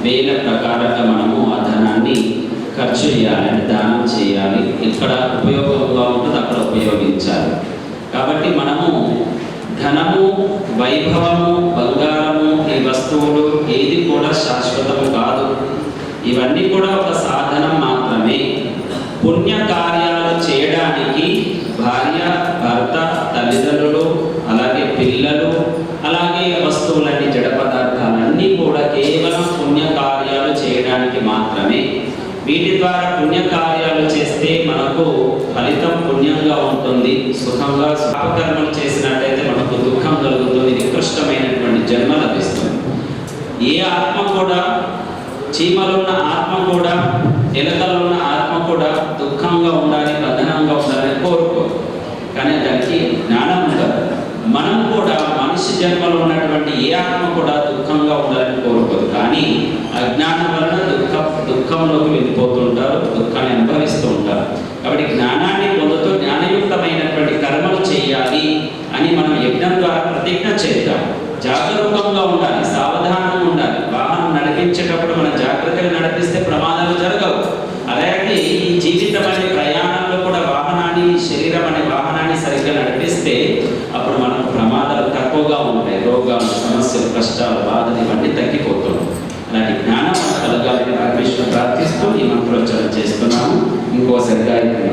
వేల ప్రకారంగా మనము ఆ ధనాన్ని ఖర్చు చేయాలి, దానం చేయాలి. ఇక్కడ ఉపయోగంగా ఉంటుంది అక్కడ ఉపయోగించాలి. కాబట్టి మనము ధనము, వైభవము, బంగారము, ఈ వస్తువులు ఏది కూడా శాశ్వతము కాదు. ఇవన్నీ కూడా ఒక సాధనం మాత్రమే. పుణ్య కార్యాలు చేయడానికి భార్య, భర్త, తల్లిదండ్రులు, అలాగే పిల్లలు, అలాగే వస్తువులన్నీ, జడ పదార్థాలన్నీ కూడా కేవలం పుణ్య కార్యాలు చేయడానికి మాత్రమే. వీటి ద్వారా పుణ్య కార్యాలు చేస్తే మనకు ఫలితం పుణ్యంగా ఉంటుంది, సుఖంగా. పాపకర్మలు చేసినట్టయితే మనకు దుఃఖం కలుగుతుంది, నికృష్టమైనటువంటి జన్మ లభిస్తుంది. ఏ ఆత్మ కూడా, చీమలో ఉన్న ఆత్మ కూడా, ఎలకల్లో ఉన్న ఆత్మ కూడా దుఃఖంగా ఉండాలి, బంధనంగా ఉండాలని కోరుకోరు. కానీ దానికి జ్ఞానం ఉండదు. మనం కూడా మనిషి జన్మలో ఉన్నటువంటి ఏ ఆత్మ కూడా దుఃఖంగా ఉండాలని కోరుకోదు. కానీ అజ్ఞానం వలన దుఃఖంలోకి వెళ్ళిపోతుంటారు, దుఃఖాన్ని అనుభవిస్తూ ఉంటారు. కాబట్టి జ్ఞానాన్ని పొందుతూ జ్ఞానయుక్తమైనటువంటి కర్మలు చేయాలి అని మనం యజ్ఞం ద్వారా ప్రతిజ్ఞ చేద్దాం. జాగరూకంగా ఉండాలి, సావధానంగా ఉండాలి. వాహనం నడిపించేటప్పుడు మనం జాగ్రత్తగా నడిపిస్తే ప్రమాదాలు జరగవు. అలాగే ఈ జీవితం అనే ప్రయాణంలో కూడా వాహనాన్ని, శరీరం అనే వాహనాన్ని సరిగ్గా నడిపిస్తే అప్పుడు మనకు ప్రమాదాలు తక్కువగా ఉంటాయి. రోగాలు, సమస్యలు, కష్టాలు, బాధలు ఇవన్నీ తగ్గిపోతున్నాయి. అలాంటి జ్ఞానం కలగాలని పరమేశ్వరుని ప్రార్థిస్తూ ఈ మంత్రోచ్చారణ చేస్తున్నాము. ఇంకోసారి గాయత్రి.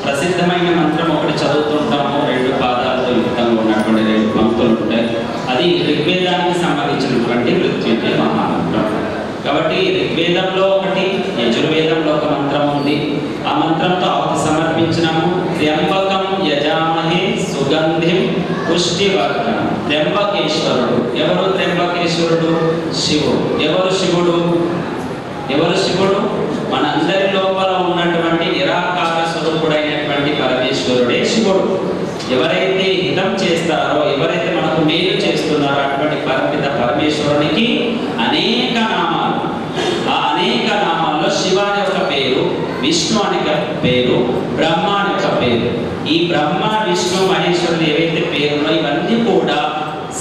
ప్రసిద్ధమైన మంత్రం ఒకటి చదువుతుంటాము, 2 పాదాలతో యుక్తంగా ఉన్నటువంటి 2 పంక్తులు ఉంటాయి. అది ఋగ్వేదానికి సంబంధించినటువంటి మృత్యుంజయ మహామంత్రం. కాబట్టి ఋగ్వేదంలో ఒకటి, యజుర్వేదంలో ఒక మంత్రం ఉంది. ఆ మంత్రంతో ఆహుతి సమర్పించినాము. త్ర్యంబకం యజామహే సుగంధిం పుష్టివర్ధనం. త్ర్యంబకేశ్వరుడు. ఎవరు త్ర్యంబకేశ్వరుడు? శివుడు. ఎవరు శివుడు? ఎవరు శివుడు? మనందరి లోపల ఉన్నటువంటి నిరాకార స్వరూపుడైనటువంటి పరమేశ్వరుడే శివుడు. ఎవరైతే హితం చేస్తారో, ఎవరైతే మనకు మేలు చేస్తున్నారో అటువంటి పరమిత పరమేశ్వరునికి అనేక నామాలు. ఆ అనేక నామాల్లో శివ అనే ఒక పేరు, విష్ణు అని పేరు, బ్రహ్మ అని ఒక పేరు. ఈ బ్రహ్మ విష్ణు మహేశ్వరులు ఏవైతే పేరులో ఇవన్నీ కూడా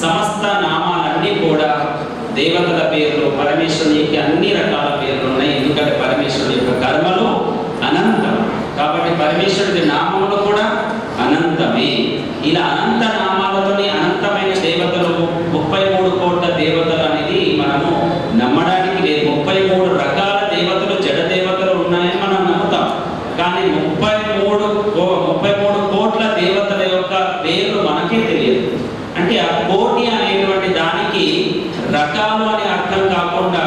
సమస్త నామాలన్నీ కూడా దేవతల పేర్లు, పరమేశ్వరుని యొక్క అన్ని రకాల పేర్లు ఉన్నాయి. ఎందుకంటే పరమేశ్వరుని యొక్క కర్మలు అనంతం కాబట్టి పరమేశ్వరుడి నామములు కూడా అనంతమే. ఇలా అనంత నామాలతోని అనంతమైన దేవతలు 33 కోట్ల దేవతలు అనేది మనము నమ్మడానికి లేదు. 33 రకాల దేవతలు, జడ దేవతలు ఉన్నాయని మనం నమ్ముతాం. కానీ 33 కోట్ల దేవతల యొక్క పేర్లు మనకే తెలియదు. అంటే ఆ కోటి అనేటువంటి దానికి రకాలు అనే అర్థం కాకుండా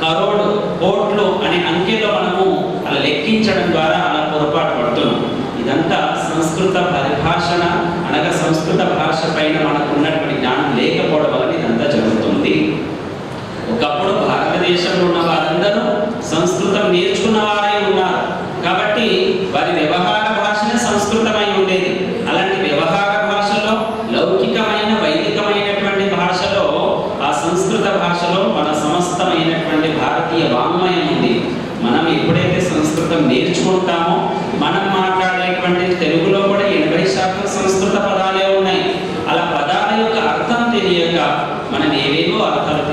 కరోడు, కోట్లు అనే అంకెలో మనము అలా లెక్కించడం ద్వారా అలా పొరపాటు పడుతున్నాం. ఇదంతా సంస్కృత పరిభాషణ అనగా సంస్కృత భాష పైన మనకు ఉన్నటువంటి జ్ఞానం లేకపోవడం వల్ల ఇదంతా జరుగుతుంది. ఒకప్పుడు భారతదేశంలో ఉన్న వారందరూ సంస్కృతం నేర్చుకున్న వారే ఉన్నారు కాబట్టి వారి వ్యవహార భాషనే సంస్కృతమై ఉండేది. అలాంటి వ్యవహార భాషలో లౌకికమైన వైదికమైనటువంటి భాషలో ఆ సంస్కృత భాషలో మన సమస్తమైనటువంటి భారతీయ వాంగ్మయం ఉంది. మనం ఎప్పుడైతే సంస్కృతం నేర్చుకుంటామో మనం మాట్లాడేటువంటి తెలుగులో కూడా 80% సంస్కృత పదాలే ఉన్నాయి. అలా పదాల యొక్క అర్థం తెలియక మనం ఏవేవో అర్థాలు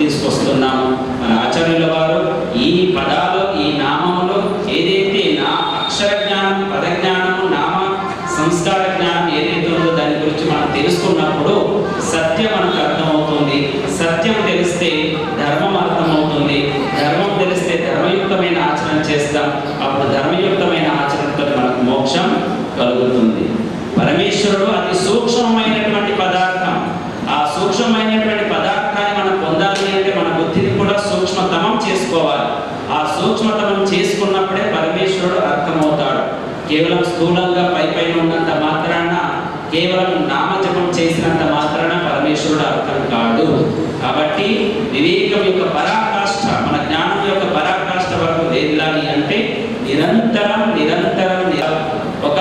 తీసుకొస్తున్నాము. మన ఆచార్యుల వారు ఈ పదాలు, ఈ నామములు ఏదైతే నా అక్షర జ్ఞానం, పదజ్ఞానము, నామ సంస్కార జ్ఞానం ఏదైతే ఉందో దాని గురించి మనం తెలుసుకున్నప్పుడు సత్యం మనకు అర్థమవుతుంది. సత్యం తెలిస్తే ధర్మం అర్థమవుతుంది. ధర్మం తెలిస్తే ధర్మయుక్తమైన ఆచరణ చేస్తాం. అప్పుడు ధర్మయుక్తమైన ఆచరణతో మనకు మోక్షం కలుగుతుంది. పరమేశ్వరుడు అతి సూక్ష్మమైనటువంటి పదార్థం. ఆ సూక్ష్మమైనటువంటి పదార్థాన్ని మనం పొందాలి అంటే మన బుద్ధిని కూడా సూక్ష్మతమం చేసుకోవాలి. ఆ సూక్ష్మతమం చేసుకున్నప్పుడే పరమేశ్వరుడు అర్థమవుతాడు. కేవలం స్థూలంగా పైపైన ఉన్నంత మాత్రాన, కేవలం నామజపం చేసినంత మాత్రాన పరమేశ్వరుడు అర్థం కాడు. కాబట్టి వివేకం యొక్క పరాకాష్ఠ, మన జ్ఞానం యొక్క పరాకాష్ఠ వరకు వెళ్ళాలి అంటే నిరంతరం ఒక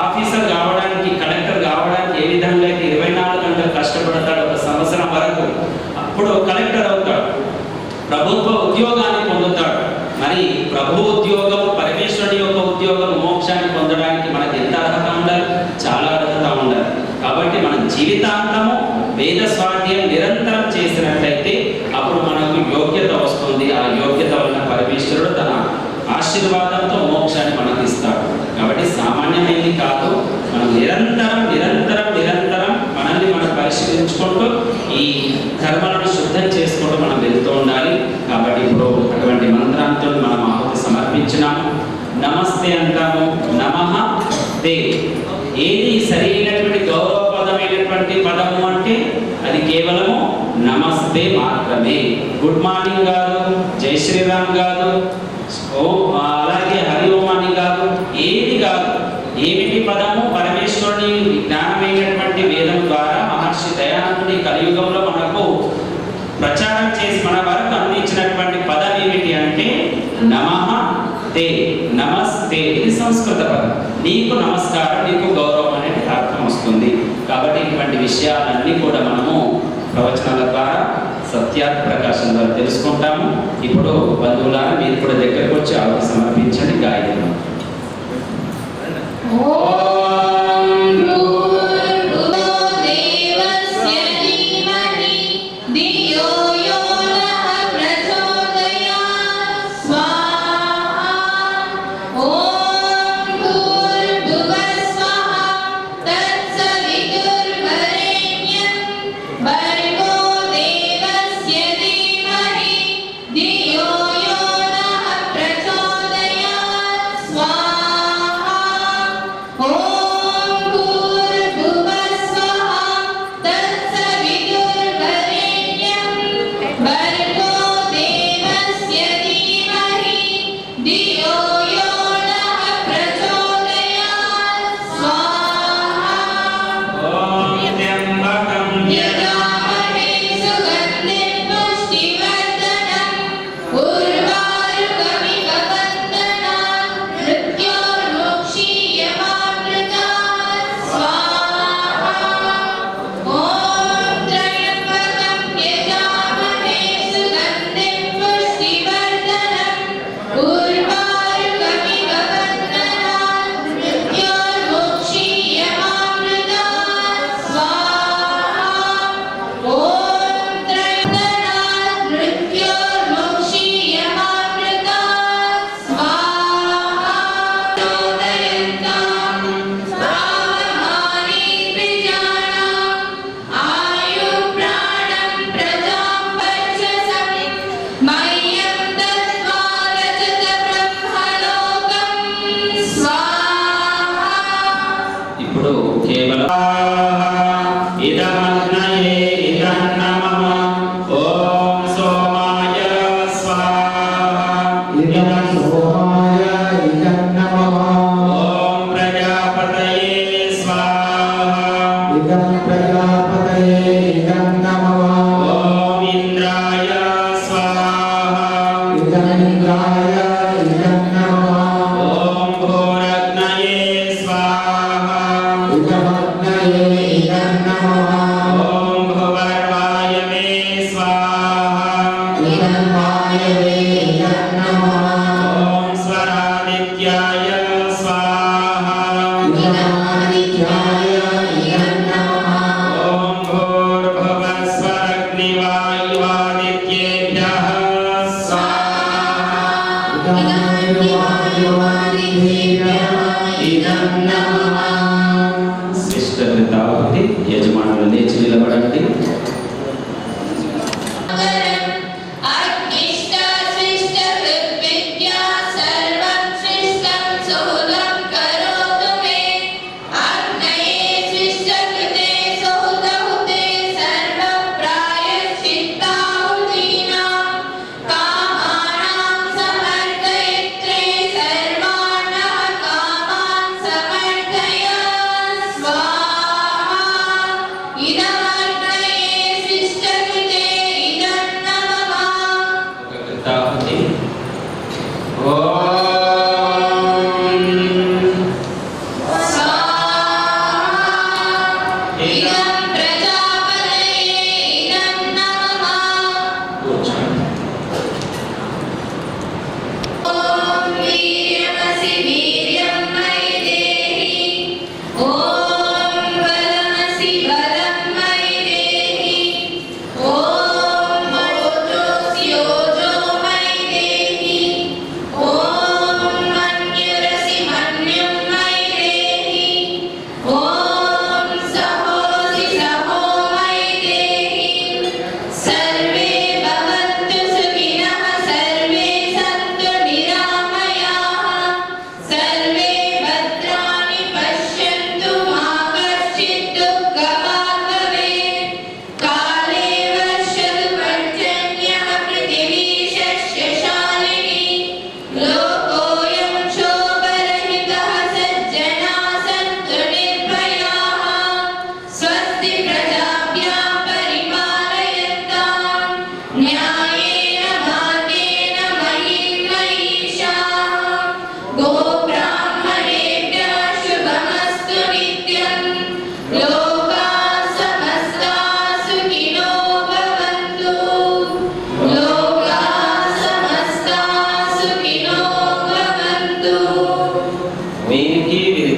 ఆఫీసర్ కావడానికి, కలెక్టర్ కావడానికి ఏ విధంగా అయితే 24 గంటలు కష్టపడతాడు ఒక సంవత్సరం వరకు, అప్పుడు కలెక్టర్ అవుతాడు, ప్రభుత్వ ఉద్యోగాన్ని పొందుతాడు. మరి ప్రభు ఉద్యోగం, పరమేశ్వరుడి యొక్క ఉద్యోగం, మోక్షాన్ని పొందడానికి మనకి ఎంత అర్హత ఉండాలి? చాలా అర్హత ఉండాలి. కాబట్టి మన జీవితాంతము వేద స్వాధ్యాయం నిరంతరం చేసినట్లయితే అప్పుడు మనకు యోగ్యత వస్తుంది. ఆ యోగ్యత వలన పరమేశ్వరుడు తన ఆశీర్వాదంతో మోక్షాన్ని మనకు ఇస్తాడు. కాబట్టి సామాన్యమైనది కాదు. మనం నిరంతరం మనల్ని మనం పరిశీలించుకుంటూ ఈ కర్మలను శుద్ధం చేసుకుంటూ మనం వెళ్తూ ఉండాలి. కాబట్టి ఇప్పుడు అటువంటి మంత్రాంతో మనం ఆహుతి సమర్పించినాము. నమస్తే అంటాము, నమః తే. ఏది సరైనటువంటి గౌరవపదమైనటువంటి పదము అంటే అది కేవలము నమస్తే మాత్రమే. గుడ్ మార్నింగ్ కాదు, జై శ్రీరామ్ కాదు, అలాగే హరి ఓం అని కాదు, ఏది కాదు. ఏమిటి పదము? పరమేశ్వరుని జ్ఞానమైనటువంటి వేదం ద్వారా మహర్షి దయానందుని కలియుగంలో మనకు ప్రచారం చేసి మన వరకు అందించినటువంటి పదం ఏమిటి అంటే నమః తే, నమస్తే. ఇది సంస్కృత పదం. నీకు నమస్కారం, నీకు గౌరవం అనేది అర్థం వస్తుంది. కాబట్టి ఇటువంటి విషయాలన్నీ కూడా మనము ప్రవచనాల ద్వారా సత్యార్థ ప్రకాశం ద్వారా తెలుసుకుంటాము. ఇప్పుడు బంధువులారా మీరు కూడా దగ్గరకు వచ్చి ఆవిడ సమర్పించండి. గాయత్రి Oh యజమానులు లేచి నిలబడండి.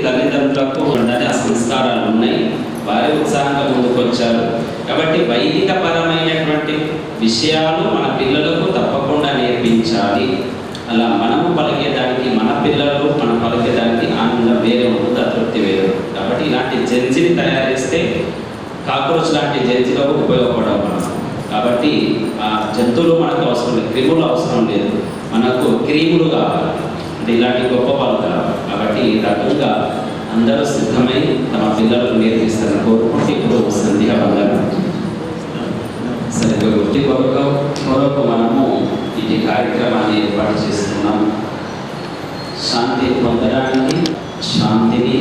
తల్లిదండ్రులకు ఉండని ఆ సంస్కారాలు ఉన్నాయి. వారి ఉత్సాహంగా ముందుకొచ్చారు. కాబట్టి వైదిక పరమైనటువంటి విషయాలు మన పిల్లలకు తప్పకుండా నేర్పించాలి. అలా మనము పలికేదానికి, మన పిల్లలు మనం పలికేదానికి ఆనందం వేరే ఉంటుంది, తృప్తి వేరు. కాబట్టి ఇలాంటి జెన్జీని తయారు చేస్తే కాక్రోచ్ లాంటి జెన్జీలకు ఉపయోగపడవు మనం. కాబట్టి ఆ జంతువులు మనకు అవసరం లేదు, క్రిములు అవసరం లేదు, మనకు క్రీములు కావాలి. అంటే ఇలాంటి గొప్ప వాళ్ళు కావాలి. కాబట్టి ఈ రకంగా అందరూ సిద్ధమై తమ పిల్లలకు నేర్పిస్తారని కోరుకుంటే ఇప్పుడు సంధ్యావందనం సరిగ్గా గుర్తి కొరకు మనము ఈ కార్యక్రమాన్ని ఏర్పాటు చేస్తున్నాం. శాంతి పొందడానికి, శాంతిని,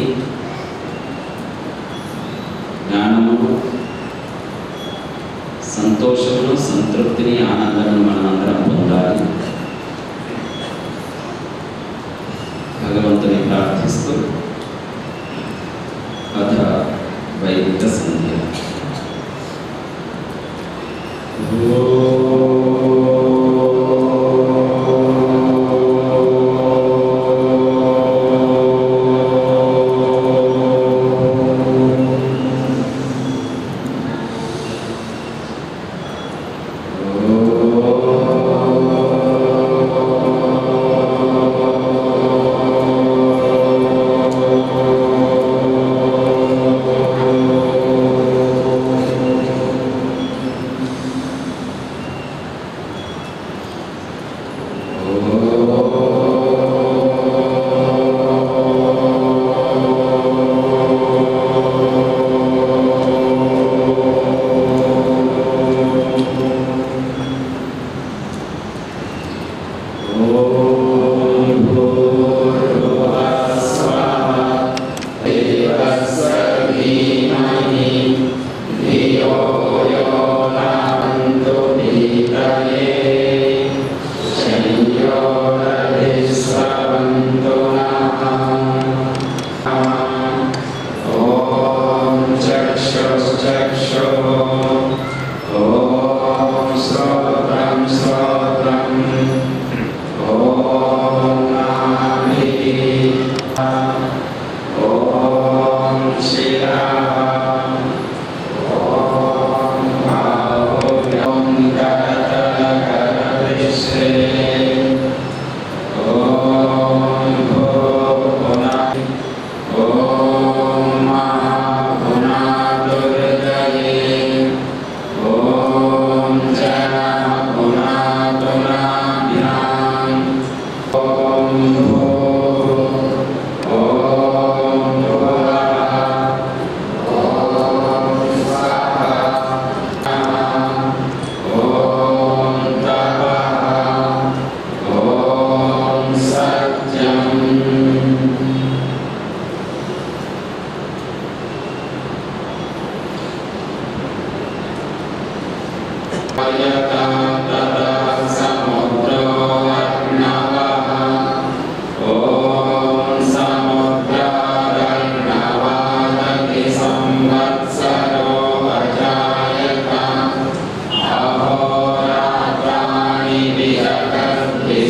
జ్ఞానమును, సంతోషమును, సంతృప్తిని, ఆనందాన్ని మనందరం పొందాలి. భగవంతుని ప్రార్థిస్తూ అథ వైదిక సంధ్య. Oh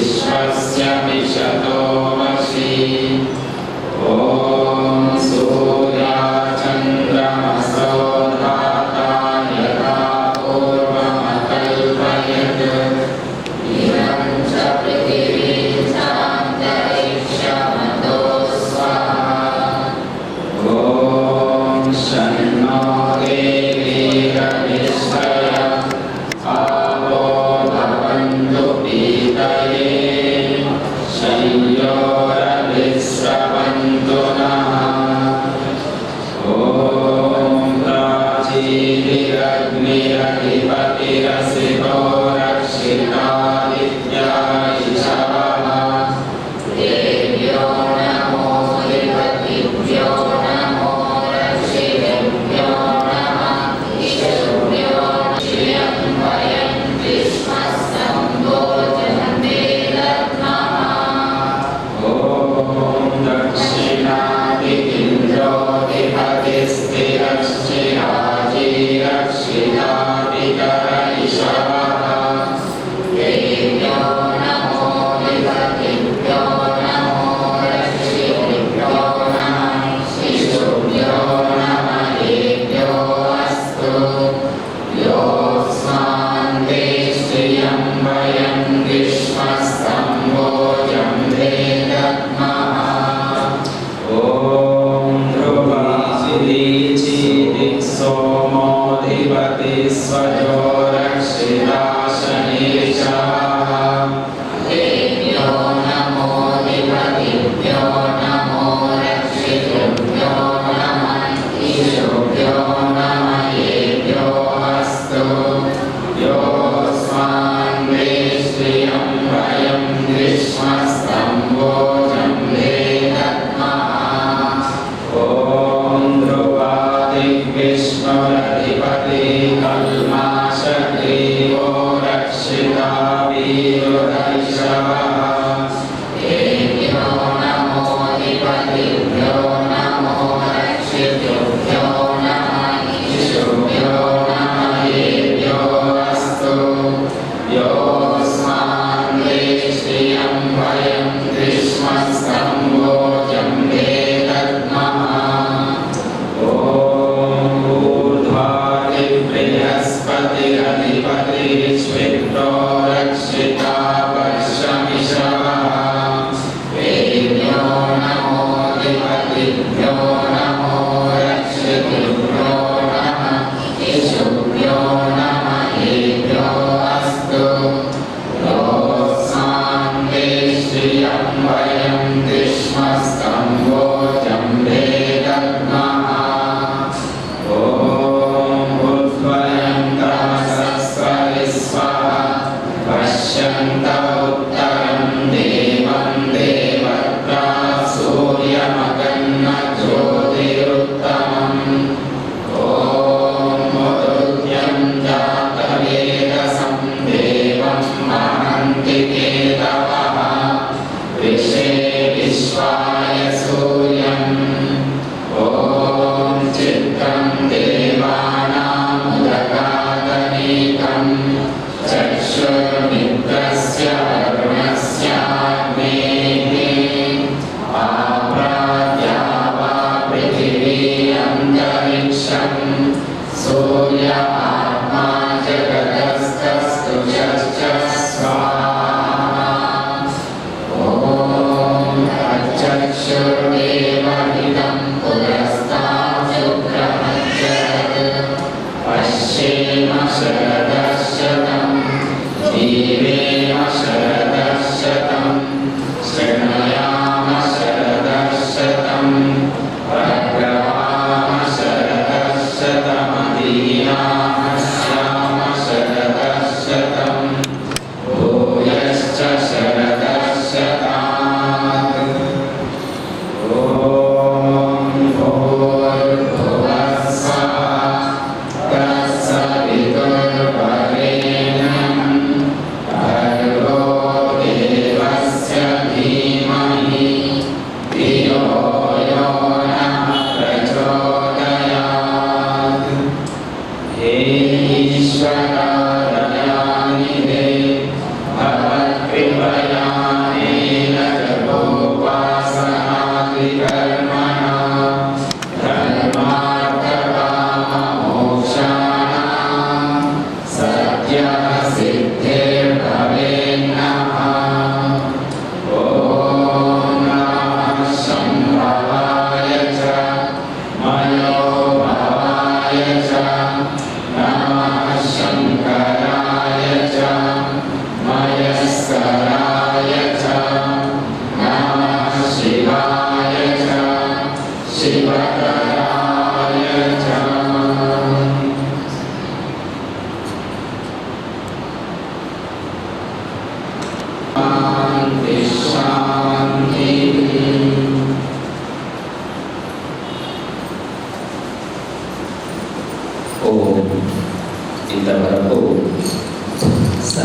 विश्वस्य विशतो वशी ॐ सूर्याचन्द्रमसो धाता यथा पूर्वमकल्पयत् इदं च पृथिवी चान्तरिक्षमतो स्वाहा ॐ शन्नो देवीरविश्वय आपो भवन्तु पीतये शय्यो ఇంతవరకు